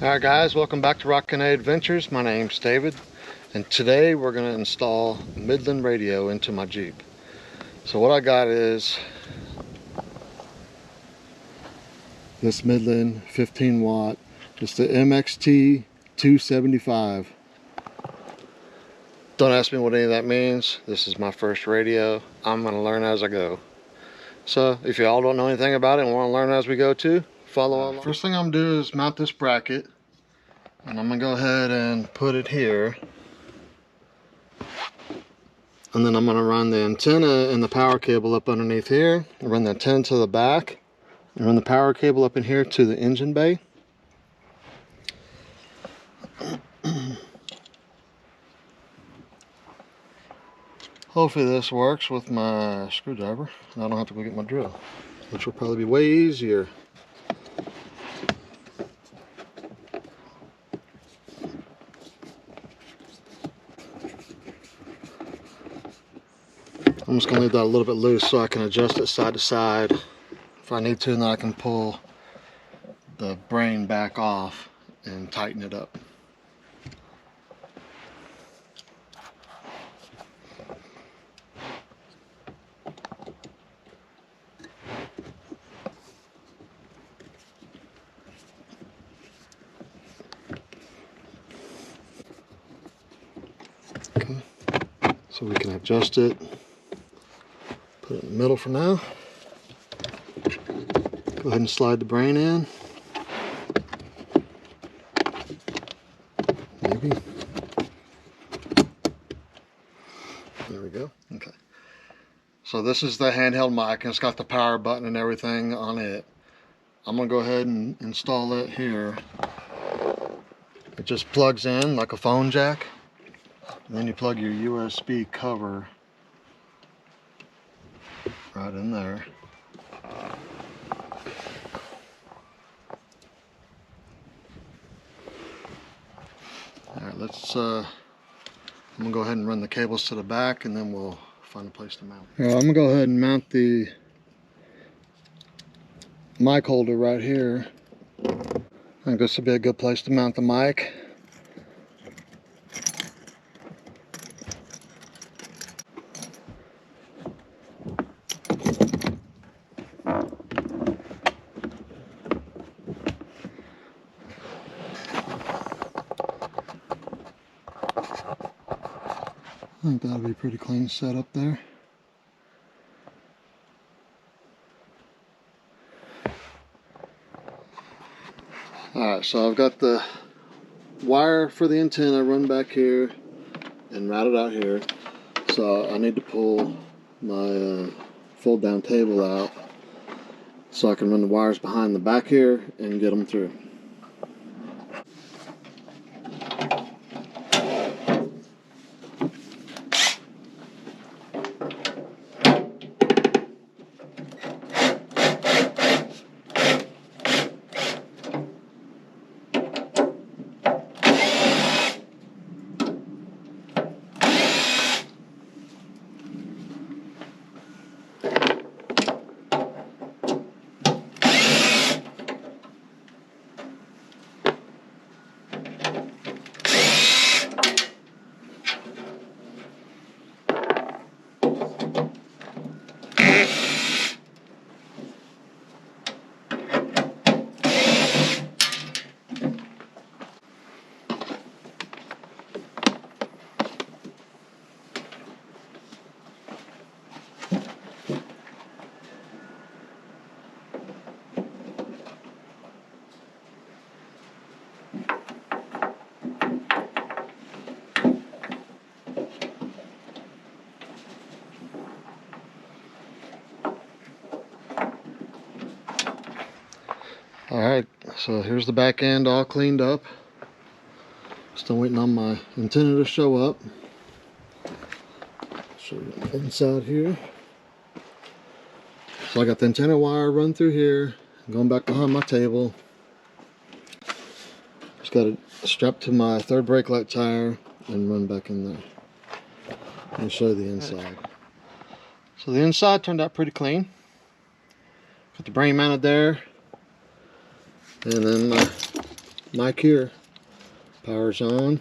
Alright guys, welcome back to Rockin' Adventures. My name's David, and today we're going to install Midland radio into my Jeep. So what I got is this Midland 15 watt. It's the MXT 275. Don't ask me what any of that means. This is my first radio. I'm going to learn as I go. So if y'all don't know anything about it and want to learn as we go too, follow along. First thing I'm going to do is mount this bracket. And I'm going to go ahead and put it here. And then I'm going to run the antenna and the power cable up underneath here. Run the antenna to the back. And run the power cable up in here to the engine bay. Hopefully this works with my screwdriver. And I don't have to go get my drill, which will probably be way easier. I'm just going to leave that a little bit loose so I can adjust it side to side if I need to, and then I can pull the brain back off and tighten it up. Okay, so we can adjust it. Put it in the middle for now. Go ahead and slide the brain in. Maybe. There we go. Okay. So this is the handheld mic, and it's got the power button and everything on it. I'm going to go ahead and install it here. It just plugs in like a phone jack. And then you plug your USB cover right in there. Alright, I'm gonna go ahead and run the cables to the back, and then we'll find a place to mount. Alright, I'm gonna go ahead and mount the mic holder right here. I think this would be a good place to mount the mic. I think that'll be pretty clean set up there. Alright, so I've got the wire for the antenna run back here and routed out here. So I need to pull my fold down table out so I can run the wires behind the back here and get them through. Alright, so here's the back end all cleaned up. Still waiting on my antenna to show up. Show you inside here. So I got the antenna wire run through here, going back behind my table. Just got it strapped to my third brake light tire and run back in there. I'll show you the inside. So the inside turned out pretty clean. Got the brain mounted there. And then my mic here. Power's on.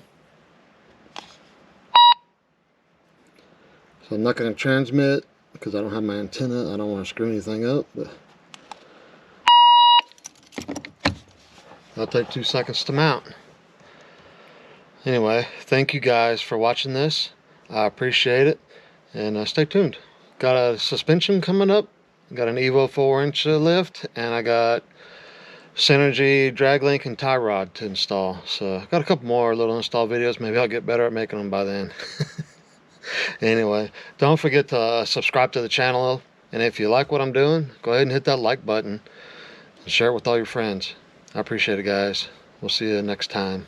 So I'm not going to transmit because I don't have my antenna. I don't want to screw anything up. But that'll take 2 seconds to mount. Anyway, thank you guys for watching this. I appreciate it. And stay tuned. Got a suspension coming up. Got an Evo 4-inch lift. And I got Synergy drag link and tie rod to install. So I've got a couple more little install videos. Maybe I'll get better at making them by then. Anyway, don't forget to subscribe to the channel. And if you like what I'm doing, go ahead and hit that like button. And share it with all your friends. I appreciate it, guys. We'll see you next time.